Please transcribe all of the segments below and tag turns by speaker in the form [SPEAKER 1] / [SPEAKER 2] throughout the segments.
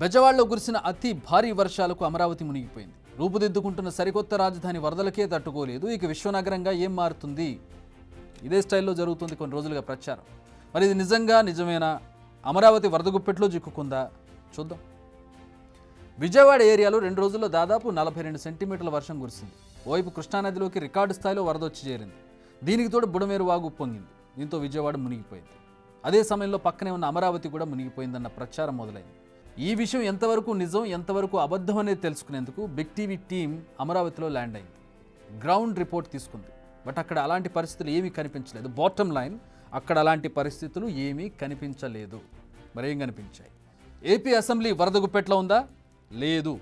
[SPEAKER 1] బెజవాడలో కురిసిన అతి భారీ వర్షాలకు అమరావతి మునిగిపోయింది. రూపుదిద్దుకుంటున్న సరికొత్త రాజధాని వరదలకే తట్టుకోలేదు. ఇక విశ్వనగరంగా ఏం మారుతుంది? ఇదే స్టైల్లో జరుగుతుంది కొన్ని రోజులుగా ప్రచారం. మరి ఇది నిజమేనా? అమరావతి వరద గుప్పెట్లో చిక్కుకుందా? చూద్దాం. విజయవాడ ఏరియాలో 2 రోజుల్లో దాదాపు 42 సెంటీమీటర్ల వర్షం కురిసింది. ఓవైపు కృష్ణానదిలోకి రికార్డు స్థాయిలో వరద వచ్చి చేరింది. దీనికి తోడు బుడమేరు వాగు ఉప్పొంగింది. దీంతో విజయవాడ మునిగిపోయింది. అదే సమయంలో పక్కనే ఉన్న అమరావతి కూడా మునిగిపోయిందన్న ప్రచారం మొదలైంది. ఈ విషయం ఎంతవరకు నిజం, ఎంతవరకు అబద్ధం అనేది తెలుసుకునేందుకు బిగ్ టీవీ టీం అమరావతిలో ల్యాండ్ అయింది. గ్రౌండ్ రిపోర్ట్ తీసుకుంది. బట్ అక్కడ అలాంటి పరిస్థితులు ఏమీ కనిపించలేదు. బాటమ్ లైన్, అక్కడ అలాంటి పరిస్థితులు ఏమీ కనిపించలేదు. మరేం కనిపించాయి? ఏపీ అసెంబ్లీ వరద గుప్పెట్లో ఉందా? లేదు.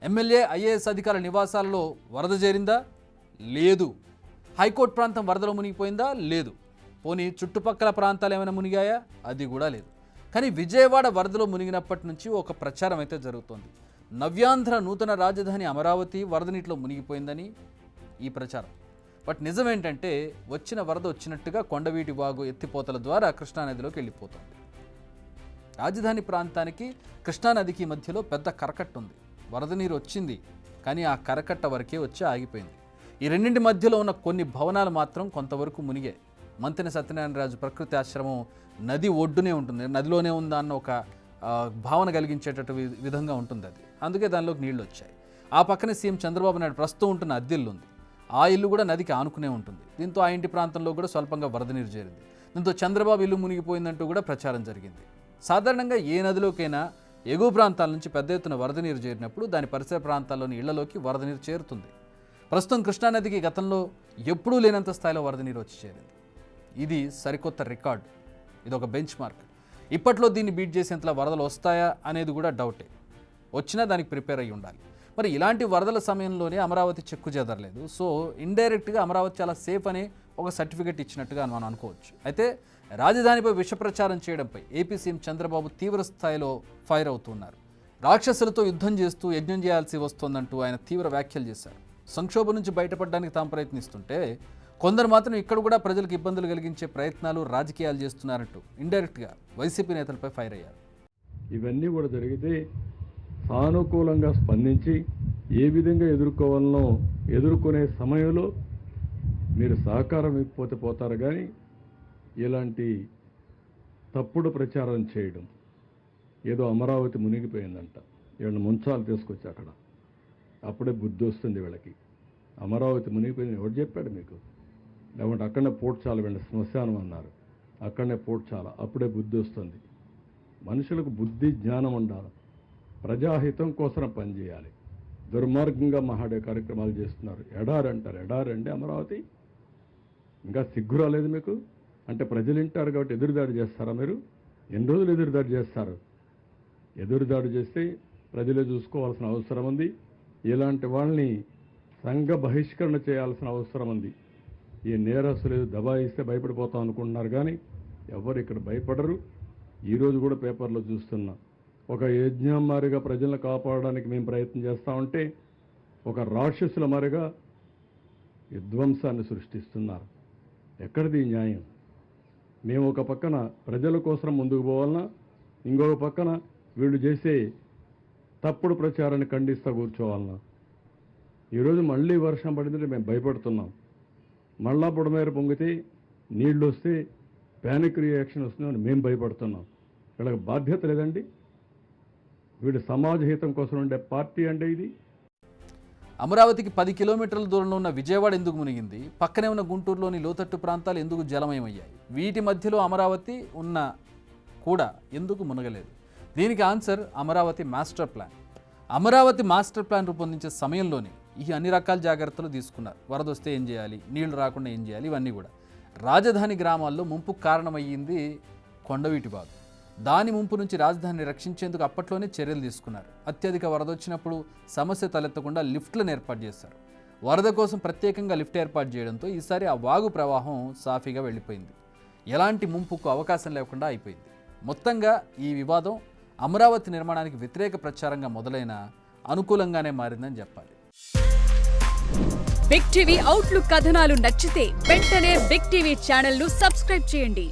[SPEAKER 1] ఎమ్మెల్యే, ఐఏఎస్ అధికారుల నివాసాలలో వరద చేరిందా? లేదు. హైకోర్టు ప్రాంతం వరదలో మునిగిపోయిందా? లేదు. పోనీ చుట్టుపక్కల ప్రాంతాలు ఏమైనా మునిగాయా? అది కూడా లేదు. కానీ విజయవాడ వరదలో మునిగినప్పటి నుంచి ఒక ప్రచారం అయితే జరుగుతోంది. నవ్యాంధ్ర నూతన రాజధాని అమరావతి వరద నీటిలో మునిగిపోయిందని ఈ ప్రచారం. బట్ నిజం ఏంటంటే వచ్చిన వరద వచ్చినట్టుగా కొండవీటి వాగు ఎత్తిపోతల ద్వారా కృష్ణానదిలోకి వెళ్ళిపోతుంది. రాజధాని ప్రాంతానికి కృష్ణానదికి మధ్యలో పెద్ద కరకట్ట ఉంది. వరద నీరు వచ్చింది, కానీ ఆ కరకట్ట వరకే వచ్చి ఆగిపోయింది. ఈ రెండింటి మధ్యలో ఉన్న కొన్ని భవనాలు మాత్రం కొంతవరకు మునిగాయి. మంతెన సత్యనారాయణరాజు ప్రకృతి ఆశ్రమం నది ఒడ్డునే ఉంటుంది, నదిలోనే ఉందా అన్న ఒక భావన కలిగించేటట్టు విధంగా ఉంటుంది అది. అందుకే దానిలోకి నీళ్లు వచ్చాయి. ఆ పక్కనే సీఎం చంద్రబాబు నాయుడు ప్రస్తుతం ఉంటున్న అద్దె ఇల్లు ఉంది. ఆ ఇల్లు కూడా నదికి ఆనుకునే ఉంటుంది. దీంతో ఆ ఇంటి ప్రాంతంలో కూడా స్వల్పంగా వరద నీరు చేరింది. దీంతో చంద్రబాబు ఇల్లు మునిగిపోయిందంటూ కూడా ప్రచారం జరిగింది. సాధారణంగా ఏ నదిలోకైనా ఎగువ ప్రాంతాల నుంచి పెద్ద ఎత్తున వరద నీరు చేరినప్పుడు దాని పరిసర ప్రాంతాల్లోని ఇళ్లలోకి వరద నీరు చేరుతుంది. ప్రస్తుతం కృష్ణానదికి గతంలో ఎప్పుడూ లేనంత స్థాయిలో వరద నీరు వచ్చి చేరింది. ఇది సరికొత్త రికార్డు. ఇది ఒక బెంచ్ మార్క్. ఇప్పట్లో దీన్ని బీట్ చేసేంతలా వరదలు వస్తాయా అనేది కూడా డౌటే. వచ్చినా దానికి ప్రిపేర్ అయ్యి ఉండాలి. మరి ఇలాంటి వరదల సమయంలోనే అమరావతి చెక్కు చెదరలేదు. సో ఇండైరెక్ట్గా అమరావతి చాలా సేఫ్ అనే ఒక సర్టిఫికెట్ ఇచ్చినట్టుగా మనం అనుకోవచ్చు. అయితే రాజధానిపై విషప్రచారం చేయడంపై ఏపీ సీఎం చంద్రబాబు తీవ్ర స్థాయిలో ఫైర్ అవుతున్నారు. రాక్షసులతో యుద్ధం చేస్తూ యజ్ఞం చేయాల్సి వస్తోందంటూ ఆయన తీవ్ర వ్యాఖ్యలు చేశారు. సంక్షోభం నుంచి బయటపడడానికి తాము ప్రయత్నిస్తుంటే కొందరు మాత్రం ఇక్కడ కూడా ప్రజలకు ఇబ్బందులు కలిగించే ప్రయత్నాలు, రాజకీయాలు చేస్తున్నారంటూ ఇండైరెక్ట్గా వైసీపీ నేతలపై ఫైర్ అయ్యారు.
[SPEAKER 2] ఇవన్నీ కూడా జరిగితే సానుకూలంగా స్పందించి ఏ విధంగా ఎదుర్కోవాలనో ఎదుర్కొనే సమయంలో మీరు సహకారం ఇవ్వకపోతే పోతారు. కానీ ఇలాంటి తప్పుడు ప్రచారం చేయడం, ఏదో అమరావతి మునిగిపోయిందంట, వీళ్ళని ముంచాలు తీసుకొచ్చి అక్కడ అప్పుడే బుద్ధి వస్తుంది వీళ్ళకి. అమరావతి మునిగిపోయింది ఎవరు చెప్పాడు మీకు? లేకుంటే అక్కడనే పోడ్చాల వీళ్ళ శ్మశానం అన్నారు, అక్కడనే పోడ్చాల, అప్పుడే బుద్ధి వస్తుంది. మనుషులకు బుద్ధి, జ్ఞానం ఉండాలి. ప్రజాహితం కోసం పనిచేయాలి. దుర్మార్గంగా మహాడే కార్యక్రమాలు చేస్తున్నారు. ఎడారి అంటారు. ఎడారండి అమరావతి? ఇంకా సిగ్గు రాలేదు మీకు? అంటే ప్రజలు వింటారు కాబట్టి ఎదురుదాడి చేస్తారా మీరు? ఎన్ని రోజులు ఎదురుదాడి చేస్తారు? ఎదురుదాడి చేస్తే ప్రజలే చూసుకోవాల్సిన అవసరం ఉంది. ఇలాంటి వాళ్ళని సంఘ బహిష్కరణ చేయాల్సిన అవసరం ఉంది. ఈ నేరస్తులు దబాయిస్తే భయపడిపోతాం అనుకుంటున్నారు, కానీ ఎవరు ఇక్కడ భయపడరు. ఈరోజు కూడా పేపర్లో చూస్తున్నా, ఒక యజ్ఞం మారిగా ప్రజలను కాపాడడానికి మేము ప్రయత్నం చేస్తూ ఉంటే ఒక రాక్షసుల మారిగా విధ్వంసాన్ని సృష్టిస్తున్నారు. ఎక్కడిది న్యాయం? మేము ఒక పక్కన ప్రజల కోసం ముందుకు పోవాలన్నా, ఇంకొక పక్కన వీళ్ళు చేసే తప్పుడు ప్రచారాన్ని ఖండిస్తూ కూర్చోవాలన్నా? ఈరోజు మళ్ళీ వర్షం పడిందంటే మేము భయపడుతున్నాం. మళ్ళా బుడమేర పొంగితే నీళ్ళు వస్తే ప్యానిక్ రియాక్షన్ వస్తుందని మేము భయపడుతున్నాం. వీళ్ళకి బాధ్యత లేదండి? వీడు సమాజ హితం కోసం ఉండే పార్టీ అంటే ఇది.
[SPEAKER 1] అమరావతికి 10 కిలోమీటర్ల దూరంలో ఉన్న విజయవాడ ఎందుకు మునిగింది? పక్కనే ఉన్న గుంటూరులోని లోతట్టు ప్రాంతాలు ఎందుకు జలమయమయ్యాయి? వీటి మధ్యలో అమరావతి ఉన్న కూడా ఎందుకు మునగలేదు? దీనికి answer Amaravati master plan. Amaravati master plan రూపొందించే సమయంలోనే ఈ అన్ని రకాల జాగ్రత్తలు తీసుకున్నారు. వరద వస్తే ఏం చేయాలి, నీళ్లు రాకుండా ఏం చేయాలి, ఇవన్నీ కూడా. రాజధాని గ్రామాల్లో ముంపుకు కారణమయ్యింది కొండవీటి వాగు. దాని ముంపు నుంచి రాజధానిని రక్షించేందుకు అప్పట్లోనే చర్యలు తీసుకున్నారు. అత్యధిక వరద వచ్చినప్పుడు సమస్య తలెత్తకుండా లిఫ్ట్లను ఏర్పాటు చేశారు. వరద కోసం ప్రత్యేకంగా లిఫ్ట్ ఏర్పాటు చేయడంతో ఈసారి ఆ వాగు ప్రవాహం సాఫీగా వెళ్ళిపోయింది. ఎలాంటి ముంపుకు అవకాశం లేకుండా అయిపోయింది. మొత్తంగా ఈ వివాదం అమరావతి నిర్మాణానికి వ్యతిరేక ప్రచారంగా మొదలైన అనుకూలంగానే మారిందని చెప్పాలి.
[SPEAKER 3] బిగ్ టీవీ అవుట్లుక్ కథనాలు నచ్చితే వెంటనే బిగ్ టీవీ ఛానల్ ను సబ్స్క్రైబ్ చేయండి.